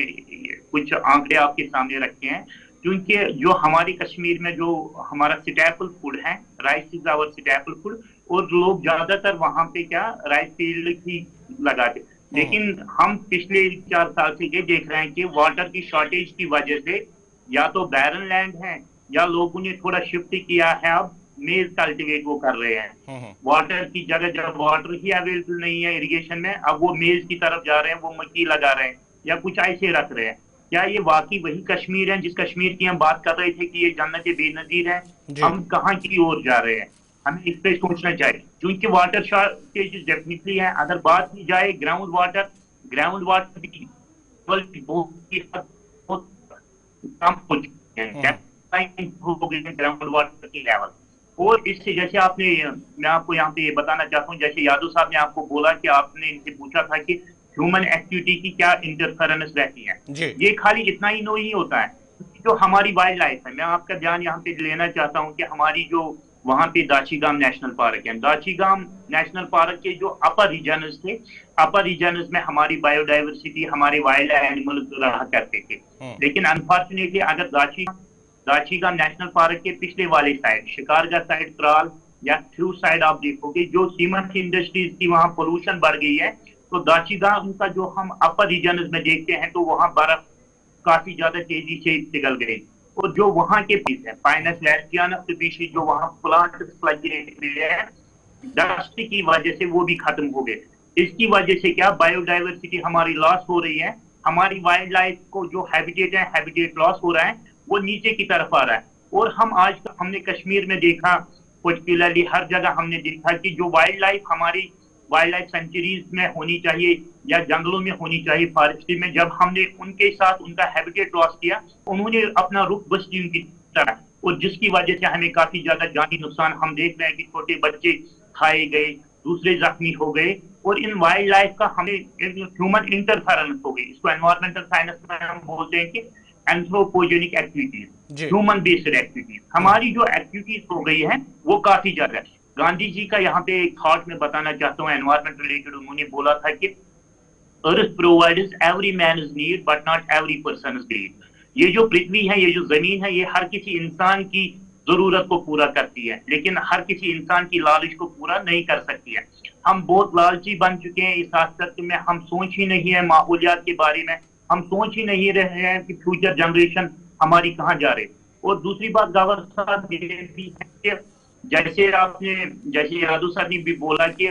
Speaker 3: कुछ आंकड़े आपके सामने रखे हैं, क्योंकि जो हमारी कश्मीर में जो हमारा स्टेपल फूड है, rice is our staple food, और लोग ज्यादातर वहां पे क्या राइस फील्ड ही लगाते, लेकिन हम पिछले 4 साल से ये देख रहे हैं कि वाटर की शॉर्टेज की वजह से या तो बैरन लैंड है, या लोगों ने थोड़ा शिफ्ट किया है, अब मेज कल्टीवेट वो कर रहे हैं। वाटर की जगह जब वाटर ही अवेलेबल नहीं है इरिगेशन में, अब वो मेज की तरफ जा रहे हैं, वो मक्की लगा रहे हैं या कुछ ऐसे रख रहे हैं। क्या ये वाकई वही कश्मीर है जिस कश्मीर की हम बात कर रहे थे कि ये जन्नत बेनजीर है? हम कहाँ की ओर जा रहे हैं? हमें इस पे सोचना चाहिए, क्योंकि वाटर शॉर्टेज डेफिनेटली है। अगर बात की जाए ग्राउंड वाटर भी बहुत कम हो चुके हैं, हो गए हैं ग्राउंड वाटर की लेवल। और इससे जैसे मैं आपको यहाँ पे बताना चाहता हूँ, जैसे यादव साहब ने आपको बोला कि आपने इनसे पूछा था कि ह्यूमन एक्टिविटी की क्या इंटरफेरेंस रहती है, ये खाली इतना ही नहीं होता है, जो हमारी वाइल्ड लाइफ है। मैं आपका ध्यान यहाँ पे लेना चाहता हूँ कि हमारी जो वहां पे दाचीगाम नेशनल पार्क है, दाचीगाम नेशनल पार्क के जो अपर रीजन्स थे, अपर रीजन्स में हमारी बायोडाइवर्सिटी, हमारे वाइल्ड एनिमल्स रहा करते थे। लेकिन अनफॉर्चुनेटली अगर दाचीगाम नेशनल पार्क के पिछले वाले साइड, शिकारगा साइड, त्राल या थ्रू साइड आप देखोगे जो सीमेंट इंडस्ट्रीज की वहां पोल्यूशन बढ़ गई है, तो दाचीगाम का जो हम अपर रीजन्स में देखते हैं तो वहां बर्फ काफी ज्यादा तेजी से पिघल गई, और जो वहां के बीच है पाइनस लैटियाना स्पीशीज जो वहां प्लांट है, डस्ट की वजह से वो भी खत्म हो गए। इसकी वजह से क्या बायोडाइवर्सिटी हमारी लॉस हो रही है, हमारी वाइल्ड लाइफ को जो हैबिटेट है, हैबिटेट लॉस हो रहा है, वो नीचे की तरफ आ रहा है। और हम आज हमने कश्मीर में देखा, पर्टिकुलरली हर जगह हमने देखा कि जो वाइल्ड लाइफ हमारी वाइल्ड लाइफ सेंचुरीज में होनी चाहिए या जंगलों में होनी चाहिए, फॉरेस्ट्री में, जब हमने उनके साथ उनका हैबिटेट लॉस किया, उन्होंने अपना रुख बस्ती उनकी तरह, और जिसकी वजह से हमें काफी ज्यादा जानी नुकसान हम देख रहे हैं कि छोटे बच्चे खाए गए, दूसरे जख्मी हो गए, और इन वाइल्ड लाइफ का हमें ह्यूमन इंटरफेरेंस हो गई। इसको एनवायरमेंटल साइंस में हम बोलते हैं कि एंथ्रोपोजेनिक
Speaker 1: जी।
Speaker 3: Activities, human based activities. हमारी जो एक्टिविटीज हो गई है वो काफी ज्यादा है। गांधी जी का यहाँ पे एक थॉट में बताना चाहता हूँ एनवायरमेंट रिलेटेड, उन्होंने बोला था कि earth provides every man need but not every person greed. ये जो पृथ्वी है, ये जो जमीन है, ये हर किसी इंसान की जरूरत को पूरा करती है, लेकिन हर किसी इंसान की लालच को पूरा नहीं कर सकती है। हम बहुत लालची बन चुके हैं इस आस्पेक्ट में, हम सोच ही नहीं है माहौलियात के बारे में, हम सोच ही नहीं रहे हैं कि फ्यूचर जनरेशन हमारी कहाँ जा रही। और दूसरी बात गवर साहब ये भी है कि जैसे यादव साहब ने भी बोला कि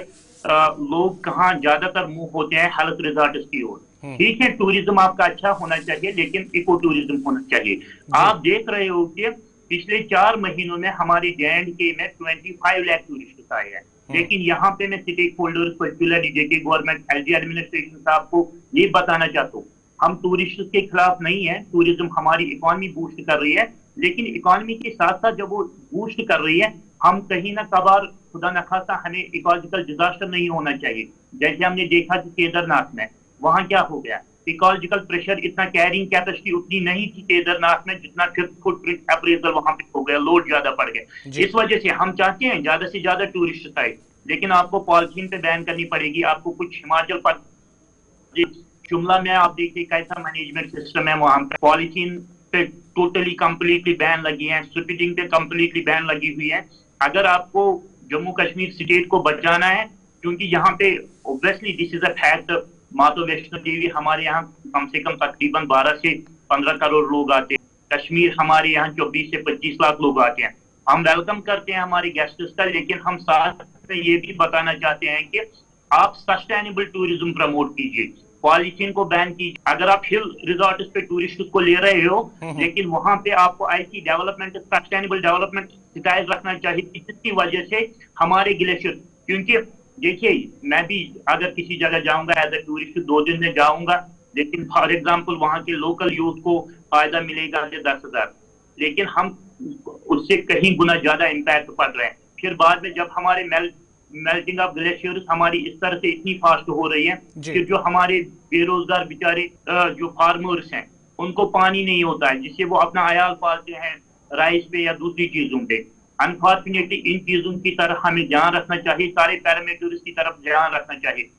Speaker 3: लोग कहाँ ज्यादातर मुंह होते हैं हेल्थ रिजॉर्ट्स की ओर। ठीक है, टूरिज्म आपका अच्छा होना चाहिए, लेकिन इको टूरिज्म होना चाहिए। आप देख रहे हो कि पिछले 4 महीनों में हमारे JNK में 25 लाख टूरिस्ट आए हैं, लेकिन यहाँ पे मैं स्टेक होल्डर्स, पर्टिकुलरली जेके गवर्नमेंट, LG एडमिनिस्ट्रेशन साहब को ये बताना चाहता हूँ, हम टूरिस्ट के खिलाफ नहीं है। टूरिज्म हमारी इकोनॉमी बूस्ट कर रही है, लेकिन इकोनॉमी के साथ साथ जब वो बूस्ट कर रही है, हम कहीं ना कभार खुदा न खासा हमें इकोलॉजिकल डिजास्टर नहीं होना चाहिए। जैसे हमने देखा कि केदारनाथ में, वहां क्या हो गया, इकोलॉजिकल प्रेशर इतना, कैरिंग कैपेसिटी उतनी नहीं थी केदारनाथ में जितना फुटप्रिंट अप्रेजल वहां पे हो गया, लोड ज्यादा पड़ गया। इस वजह से हम चाहते हैं ज्यादा से ज्यादा टूरिस्ट आए, लेकिन आपको पॉलिथीन पे बैन करनी पड़ेगी। आपको कुछ हिमाचल प्रदेश, शिमला में आप देखिए कैसा मैनेजमेंट सिस्टम है, वहां पे पॉलिथीन पे टोटली कंप्लीटली बैन लगी है, स्पिटिंग पे कंप्लीटली बैन लगी हुई है। अगर आपको जम्मू कश्मीर स्टेट को बचाना है, क्योंकि यहाँ पे obviously this is a fact, माता वैष्णो देवी हमारे यहाँ कम से कम तकरीबन 12 से 15 करोड़ लोग आते हैं, कश्मीर हमारे यहाँ 24 से 25 लाख लोग आते हैं। हम वेलकम करते हैं हमारे गेस्ट्स का, लेकिन हम साथ में ये भी बताना चाहते हैं कि आप सस्टेनेबल टूरिज्म प्रमोट कीजिए, पॉलिथीन को बैन कीजिए। अगर आप हिल रिजॉर्ट्स पे टूरिस्ट को ले रहे हो, लेकिन वहां पे आपको IT डेवलपमेंट, सस्टेनेबल डेवलपमेंट शिकायत रखना चाहिए, जिसकी वजह से हमारे ग्लेशियर, क्योंकि देखिए मैं भी अगर किसी जगह जाऊंगा एज ए टूरिस्ट 2 दिन में जाऊंगा, लेकिन फॉर एग्जाम्पल वहां के लोकल यूथ को फायदा मिलेगा 10,000, लेकिन हम उससे कहीं गुना ज्यादा इम्पैक्ट पड़ रहे हैं। फिर बाद में जब हमारे मेल्टिंग ऑफ ग्लेशियर्स हमारी इस तरह से इतनी फास्ट हो रही है कि जो हमारे बेरोजगार बेचारे जो फार्मर्स हैं, उनको पानी नहीं होता है, जिससे वो अपना अयाल पालते हैं राइस पे या दूसरी चीजों पे। अनफॉर्चुनेटली इन चीजों की तरफ हमें ध्यान रखना चाहिए, सारे पैरामीटर्स की तरफ ध्यान रखना चाहिए।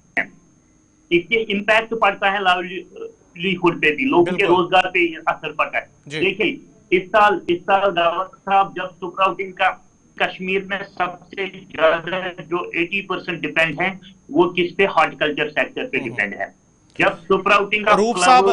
Speaker 3: इससे इम्पैक्ट पड़ता है लाइवलीहुड पे भी, लोगों के रोजगार पे असर पड़ता है। देखिए इस साल साहब जब सुपराउटिंग का कश्मीर में सबसे ज्यादा जो 80% डिपेंड है, वो किस पे, हॉर्टिकल्चर सेक्टर पे डिपेंड है। जब सुपराउटिंग का
Speaker 1: रूप साहब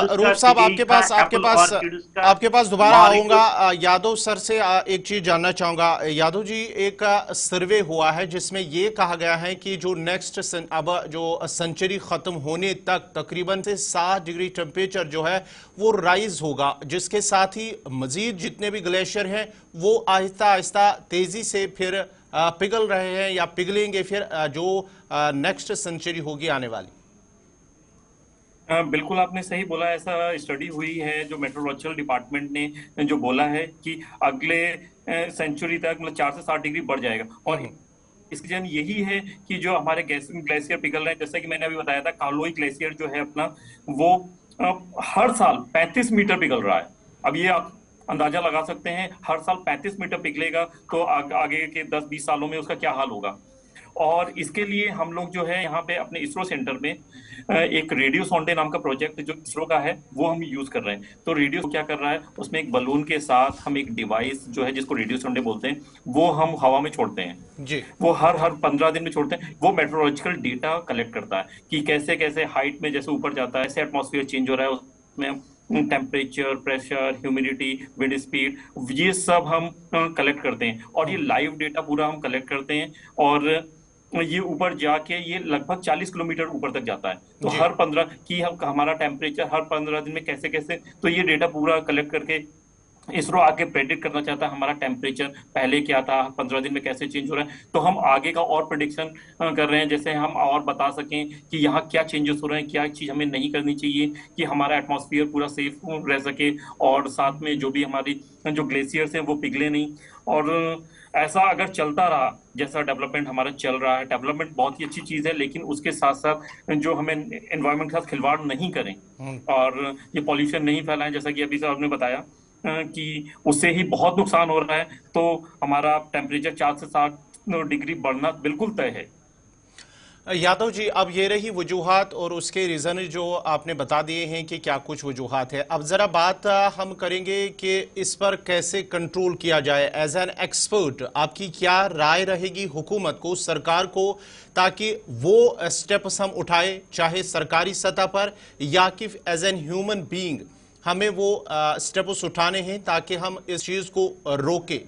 Speaker 1: आपके पास दोबारा आऊंगा। यादव सर से एक चीज जानना चाहूंगा। यादव जी, एक सर्वे हुआ है जिसमें ये कहा गया है कि जो नेक्स्ट अब जो सेंचुरी खत्म होने तक तकरीबन से 7 डिग्री टेम्परेचर जो है वो राइज होगा, जिसके साथ ही मजीद जितने भी ग्लेशियर हैं वो आहिस्ता आहिस्ता तेजी से फिर पिघल रहे हैं या पिघलेंगे फिर जो नेक्स्ट सेंचुरी होगी आने वाली।
Speaker 2: बिल्कुल आपने सही बोला। ऐसा स्टडी हुई है जो मेट्रोलॉजिकल डिपार्टमेंट ने जो बोला है कि अगले सेंचुरी तक मतलब 4 से 7 डिग्री बढ़ जाएगा। और इसकी वजह यही है कि जो हमारे ग्लेशियर पिघल रहे हैं, जैसा कि मैंने अभी बताया था, कालोई ग्लेशियर जो है अपना, वो हर साल 35 मीटर पिघल रहा है। अब ये आप अंदाजा लगा सकते हैं, हर साल 35 मीटर पिघलेगा तो आगे के 10-20 सालों में उसका क्या हाल होगा। और इसके लिए हम लोग जो है यहाँ पे अपने इसरो सेंटर में एक रेडियो सोंडे नाम का प्रोजेक्ट जो इसरो का है वो हम यूज कर रहे हैं। तो रेडियो क्या कर रहा है, उसमें एक बलून के साथ हम एक डिवाइस जो है जिसको रेडियो सोंडे बोलते हैं, वो हम हवा में छोड़ते हैं जी। वो हर 15 दिन में छोड़ते हैं। वो मेट्रोलॉजिकल डेटा कलेक्ट करता है कि कैसे कैसे हाइट में जैसे ऊपर जाता है ऐसे एटमॉस्फेयर चेंज हो रहा है, उसमें temperature, pressure, humidity, wind speed, ये सब हम कलेक्ट करते हैं। और ये लाइव डेटा पूरा हम कलेक्ट करते हैं और ये ऊपर जाके ये लगभग 40 किलोमीटर ऊपर तक जाता है। तो हर 15 की हमारा टेम्परेचर हर 15 दिन में कैसे कैसे, तो ये डेटा पूरा कलेक्ट करके इसरो आगे प्रेडिक्ट करना चाहता है हमारा टेम्परेचर पहले क्या था, 15 दिन में कैसे चेंज हो रहा है। तो हम आगे का और प्रेडिक्शन कर रहे हैं, जैसे हम और बता सकें कि यहाँ क्या चेंजेस हो रहे हैं, क्या चीज़ हमें नहीं करनी चाहिए कि हमारा एटमॉस्फेयर पूरा सेफ रह सके और साथ में जो भी हमारी जो ग्लेशियर्स हैं वो पिघले नहीं। और ऐसा अगर चलता रहा, जैसा डेवलपमेंट हमारा चल रहा है, डेवलपमेंट बहुत ही अच्छी चीज है, लेकिन उसके साथ साथ जो हमें एनवायरनमेंट के साथ खिलवाड़ नहीं करें और ये पॉल्यूशन नहीं फैलाएं, जैसा कि अभी साहब ने बताया कि उससे ही बहुत नुकसान हो रहा है। तो हमारा टेम्परेचर 4 से 7 डिग्री बढ़ना बिल्कुल तय है।
Speaker 1: यादव जी, अब ये रही वजूहात और उसके रीज़न जो आपने बता दिए हैं कि क्या कुछ वजूहात है। अब ज़रा बात हम करेंगे कि इस पर कैसे कंट्रोल किया जाए। एज एन एक्सपर्ट आपकी क्या राय रहेगी हुकूमत को, सरकार को, ताकि वो स्टेप्स हम उठाए, चाहे सरकारी सतह पर या कि एज एन ह्यूमन बीइंग हमें वो स्टेप्स उठाने हैं ताकि हम इस चीज़ को रोकें।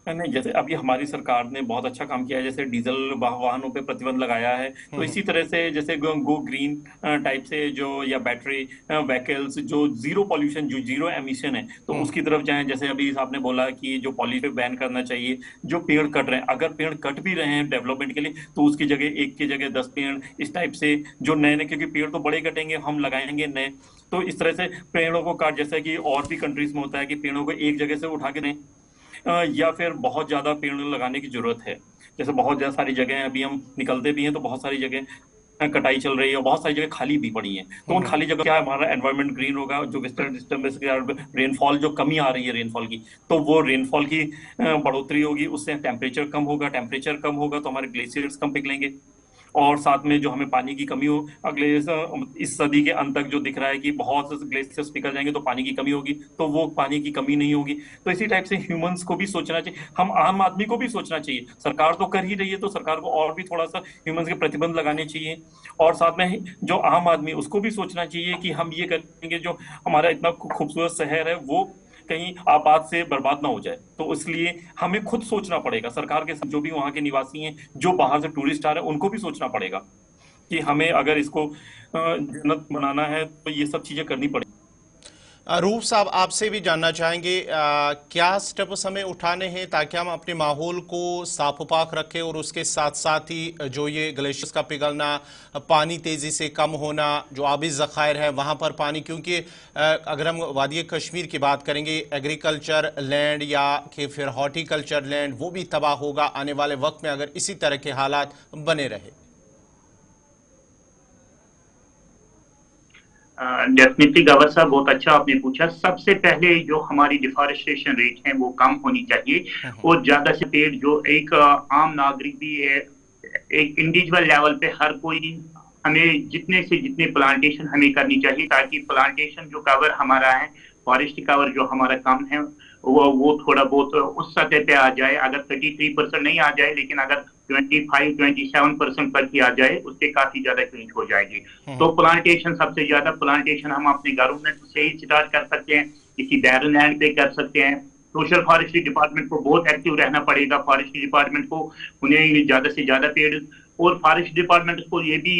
Speaker 2: नहीं, जैसे अभी हमारी सरकार ने बहुत अच्छा काम किया है, जैसे डीजल वाहनों पे प्रतिबंध लगाया है, तो इसी तरह से जैसे गो ग्रीन टाइप से जो, या बैटरी व्हीकल्स जो जीरो पॉल्यूशन, जो जीरो एमिशन है, तो उसकी तरफ जाएं। जैसे अभी आपने बोला कि जो पॉल्यूशन बैन करना चाहिए, जो पेड़ कट रहे हैं, अगर पेड़ कट भी रहे हैं डेवलपमेंट के लिए, तो उसकी जगह 1 की जगह 10 पेड़, इस टाइप से जो नए नए, क्योंकि पेड़ तो बड़े कटेंगे, हम लगाएंगे नए, तो इस तरह से पेड़ों को काट, जैसे कि और भी कंट्रीज में होता है कि पेड़ों को एक जगह से उठा के दें, या फिर बहुत ज्यादा पेड़ लगाने की जरूरत है। जैसे बहुत ज्यादा सारी जगह अभी हम निकलते भी हैं तो बहुत सारी जगह कटाई चल रही है और बहुत सारी जगह खाली भी पड़ी है, तो उन खाली जगह क्या हमारा एनवायरनमेंट ग्रीन होगा, जो वेस्टर्न डिस्टर्बेंस के रेनफॉल जो कमी आ रही है रेनफॉल की, तो वो रेनफॉल की बढ़ोतरी होगी, उससे टेम्परेचर कम होगा, टेम्परेचर कम होगा तो हमारे ग्लेशियर्स कम पिघलेंगे, और साथ में जो हमें पानी की कमी हो, अगले इस सदी के अंत तक जो दिख रहा है कि बहुत से ग्लेशियर्स पिघल जाएंगे तो पानी की कमी होगी, तो वो पानी की कमी नहीं होगी। तो इसी टाइप से ह्यूमंस को भी सोचना चाहिए, हम आम आदमी को भी सोचना चाहिए। सरकार तो कर ही रही है, तो सरकार को और भी थोड़ा सा ह्यूमंस के प्रतिबंध लगाने चाहिए, और साथ में जो आम आदमी उसको भी सोचना चाहिए कि हम ये करेंगे, जो हमारा इतना खूबसूरत शहर है वो कहीं आपात से बर्बाद ना हो जाए। तो इसलिए हमें खुद सोचना पड़ेगा, सरकार के जो भी वहां के निवासी हैं, जो बाहर से टूरिस्ट आ रहे हैं, उनको भी सोचना पड़ेगा कि हमें अगर इसको जन्नत बनाना है तो ये सब चीजें करनी पड़ेगी।
Speaker 1: रूफ साहब, आपसे भी जानना चाहेंगे क्या स्टेप्स हमें उठाने हैं ताकि हम अपने माहौल को साफ पाक रखें, और उसके साथ साथ ही जो ये ग्लेशियर्स का पिघलना, पानी तेज़ी से कम होना, जो आबी ज़खायर है वहाँ पर पानी, क्योंकि अगर हम वादी कश्मीर की बात करेंगे, एग्रीकल्चर लैंड या कि फिर हॉर्टिकल्चर लैंड वो भी तबाह होगा आने वाले वक्त में अगर इसी तरह के हालात बने रहे।
Speaker 3: डेफिनेटली गवर साहब, बहुत अच्छा आपने पूछा। सबसे पहले जो हमारी डिफॉरेस्टेशन रेट है वो कम होनी चाहिए, और ज्यादा से पेड़ जो एक आम नागरिक भी है, एक इंडिविजुअल लेवल पे हर कोई, हमें जितने से जितने प्लांटेशन हमें करनी चाहिए, ताकि प्लांटेशन जो कवर हमारा है, फॉरेस्ट कवर जो हमारा कम है, वो थोड़ा बहुत उस सतह पे आ जाए। अगर 33% नहीं आ जाए, लेकिन अगर 25-27% तक ही आ जाए, उससे काफी ज्यादा चेंज हो जाएगी। तो प्लांटेशन, सबसे ज्यादा प्लांटेशन हम अपने गवर्नमेंट से ही स्टार्ट कर सकते हैं, किसी बैरन लैंड पे कर सकते हैं। सोशल फॉरेस्ट्री डिपार्टमेंट को बहुत एक्टिव रहना पड़ेगा, फॉरेस्ट्री डिपार्टमेंट को, उन्हें ज्यादा से ज्यादा पेड़, और फॉरेस्ट डिपार्टमेंट को ये भी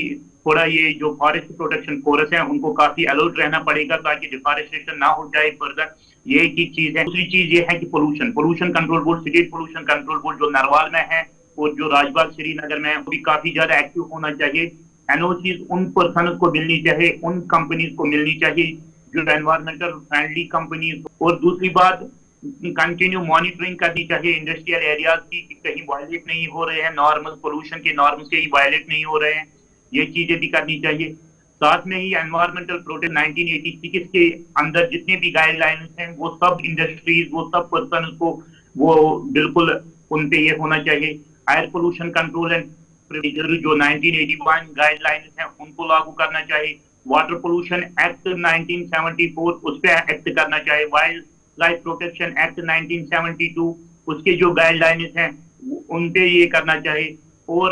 Speaker 3: थोड़ा, ये जो फॉरेस्ट प्रोटेक्शन फोर्स है उनको काफी अलर्ट रहना पड़ेगा ताकि डिफॉरेस्टेशन ना हो जाए फर्दर। ये एक ही चीज है। दूसरी चीज ये है कि pollution control board, state pollution control board जो नरवाल में है और जो राजबाग श्रीनगर में है, वो भी काफी ज्यादा एक्टिव होना चाहिए। एनओसीज उन पर्सन को मिलनी चाहिए, उन कंपनीज को मिलनी चाहिए जो एनवायरमेंटल फ्रेंडली कंपनीज। और दूसरी बात, कंटिन्यू मॉनिटरिंग करनी चाहिए इंडस्ट्रियल एरियाज की, कहीं वायलेट नहीं हो रहे हैं नॉर्मल पोल्यूशन के नॉर्म्स, के वायलेट नहीं हो रहे हैं, ये चीजें भी करनी चाहिए। साथ में ही एनवायरमेंटल प्रोटेक्ट 1986 के अंदर जितने भी गाइडलाइंस हैं, वो सब इंडस्ट्रीज, वो सब पर्सन को, वो बिल्कुल उन पे ये होना चाहिए। एयर पोल्यूशन कंट्रोल एंड जो 1981 गाइडलाइंस हैं उनको लागू करना चाहिए। वाटर पोल्यूशन एक्ट 1974 उस पर एक्ट करना चाहिए। वाइल्ड लाइफ प्रोटेक्शन एक्ट 1972 उसके जो गाइडलाइंस हैं उन पे ये करना चाहिए। और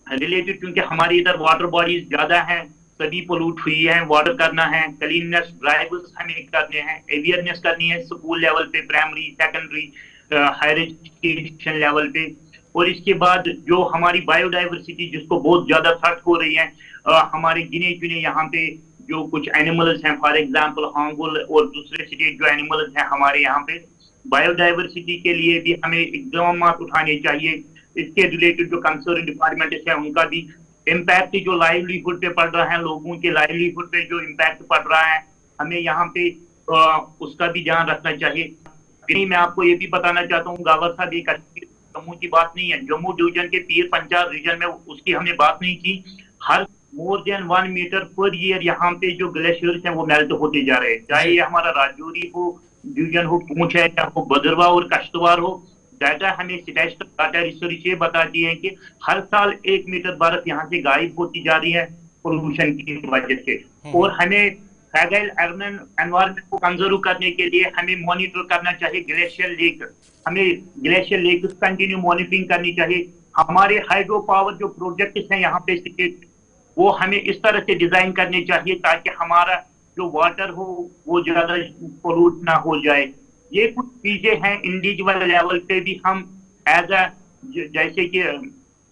Speaker 3: रिलेटेड, क्योंकि हमारी इधर वाटर बॉडीज ज्यादा हैं, सभी पोल्यूट हुई है, वाटर करना है, क्लीननेस ड्राइव्स हमें करने हैं, अवेयरनेस करनी है स्कूल लेवल पे, primary, secondary, higher education level पे। और इसके बाद जो हमारी बायोडाइवर्सिटी जिसको बहुत ज्यादा थ्रेट हो रही है, हमारे गिने चुने यहाँ पे जो कुछ एनिमल्स हैं, फॉर एग्जांपल हांगुल और दूसरे स्टेट जो एनिमल्स हैं हमारे यहाँ पे, बायोडाइवर्सिटी के लिए भी हमें इकदाम उठाने चाहिए। इसके रिलेटेड जो कंसर्न डिपार्टमेंट है उनका भी इम्पैक्ट, जो लाइवलीहुड पे पड़ रहा है, लोगों के लाइवलीहुड पे जो इम्पैक्ट पड़ रहा है, हमें यहाँ पे उसका भी ध्यान रखना चाहिए। मैं आपको ये भी बताना चाहता हूँ गावर साहब, ये कश्मीर जम्मू की बात नहीं है, जम्मू डिवीजन के पीर पंजाब रीजन में उसकी हमने बात नहीं की। हर more than 1 metre per year यहाँ पे जो ग्लेशियर्स हैं वो मेल्ट होते जा रहे हैं, चाहे ये हमारा राजौरी हो डिवीजन हो, पूंछ है, या वो भद्रवाह और कश्तवाड़ हो। डाटा हमें स्टैटिस्टिकल डाटा रिसर्च ये बताती है कि हर साल 1 मीटर बर्फ यहाँ से गायब होती जा रही है पोल्यूशन की वजह से। और हमें फ्रैगाइल एनवायरनमेंट को कंजर्व करने के लिए हमें मॉनिटर करना चाहिए ग्लेशियर लेक, हमें ग्लेशियर लेक कंटिन्यू मॉनिटरिंग करनी चाहिए। हमारे हाइड्रो पावर जो प्रोजेक्ट्स हैं यहाँ पे वो हमें इस तरह से डिजाइन करने चाहिए ताकि हमारा जो वाटर हो वो ज्यादा पोल्यूट ना हो जाए। ये कुछ चीजें हैं इंडिविजुअल लेवल पे भी हम एज अ, जैसे कि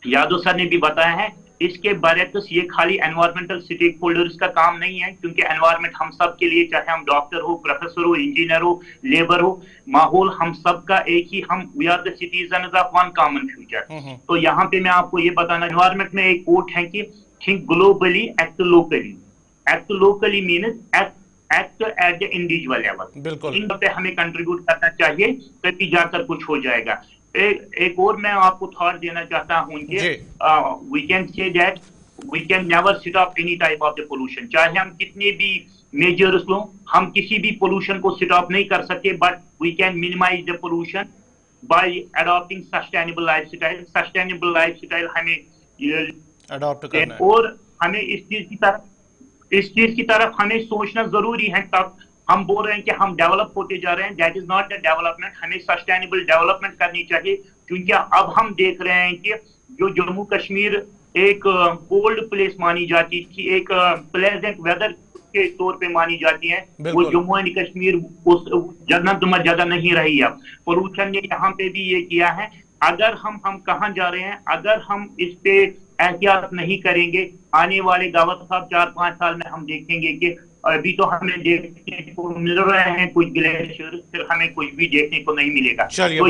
Speaker 3: यादव सर ने भी बताया है, इसके बरक्स ये खाली एनवायरमेंटल स्टेक होल्डर्स का काम नहीं है, क्योंकि एनवायरमेंट हम सब के लिए, चाहे हम डॉक्टर हो, प्रोफेसर हो, इंजीनियर हो, लेबर हो, माहौल हम सब का एक ही, हम we are the citizen of one common future. तो यहाँ पे मैं आपको ये बताना, एनवायरमेंट में एक कोट है कि think globally act locally. Act locally means act at the individual level.
Speaker 1: बिल्कुल,
Speaker 3: इन पे हमें कंट्रीब्यूट करना चाहिए, तभी जाकर कुछ हो जाएगा। एक और मैं आपको थॉट देना चाहता हूं कि we can say that we can never stop any type of the pollution. चाहे हम कितने भी मेजर्स लो, हम किसी भी पोल्यूशन को स्टॉप नहीं कर सकते, but we can minimise the pollution by adopting sustainable lifestyle. Sustainable lifestyle हमें
Speaker 1: अडॉप्ट करना है।
Speaker 3: और हमें इस चीज की तरफ हमें सोचना जरूरी है। तब हम बोल रहे हैं कि हम डेवलप होते जा रहे हैं, that is not the development. हमें सस्टेनेबल डेवलपमेंट करनी चाहिए, क्योंकि अब हम देख रहे हैं कि जो जम्मू कश्मीर एक कोल्ड प्लेस मानी जाती थी, एक प्लेजेंट वेदर के तौर पे मानी जाती है, वो जम्मू एंड कश्मीर उस जन्नत में ज्यादा नहीं रही है। पोल्यूशन ने यहाँ पे भी ये किया है। अगर हम कहाँ जा रहे हैं, अगर हम इस पे एहतियात नहीं करेंगे, आने वाले गावत साहब 4-5 साल में हम देखेंगे कि अभी तो हमें देखने को मिल रहे हैं कुछ ग्लेशियर, फिर हमें कुछ भी देखने को नहीं मिलेगा।
Speaker 1: चलिए,
Speaker 3: तो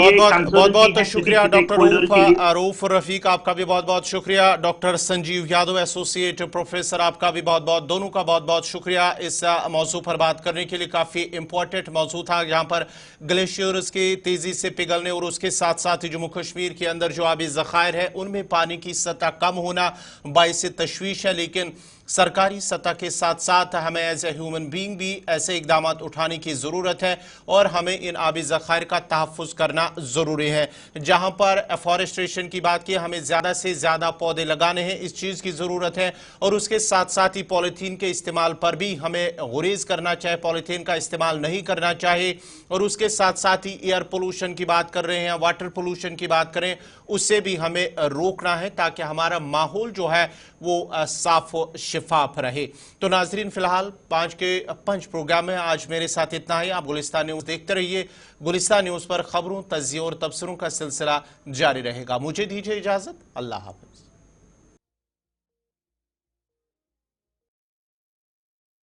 Speaker 1: बहुत बहुत शुक्रिया डॉक्टर रऊफ रफीक, आपका भी बहुत बहुत शुक्रिया। Doctor Sanjeev Yadav associate professor, आपका भी बहुत बहुत, दोनों का बहुत बहुत शुक्रिया इस मौजू पर बात करने के लिए। काफी इंपॉर्टेंट मौजू था, यहाँ पर ग्लेशियर्स के तेजी से पिघलने और उसके साथ साथ ही जम्मू कश्मीर के अंदर जो आबी जखायर है उनमें पानी की सतह कम होना बाइस तशवीश है। लेकिन सरकारी सतह के साथ साथ हमें एज ए ह्यूमन बीइंग भी ऐसे इकदाम उठाने की ज़रूरत है और हमें इन आबी ज़खायर का तहफ़्फ़ुज़ करना ज़रूरी है। जहां पर एफॉरेस्ट्रेशन की बात की, हमें ज़्यादा से ज़्यादा पौधे लगाने हैं, इस चीज़ की ज़रूरत है। और उसके साथ साथ ही पॉलीथीन के इस्तेमाल पर भी हमें गुरेज़ करना चाहिए, पॉलीथीन का इस्तेमाल नहीं करना चाहिए। और उसके साथ साथ ही एयर पोल्यूशन की बात कर रहे हैं, वाटर पोल्यूशन की बात करें, उससे भी हमें रोकना है ताकि हमारा माहौल जो है वो साफ शिफाफ रहे। तो नाजरीन, फिलहाल 5 के 5 प्रोग्राम में आज मेरे साथ इतना ही। आप गुलिस्तान न्यूज़ देखते रहिए। गुलिस्तान न्यूज़ पर खबरों, तज्ज़िये और तबसरों का सिलसिला जारी रहेगा। मुझे दीजिए इजाज़त। अल्लाह हाफ़िज़।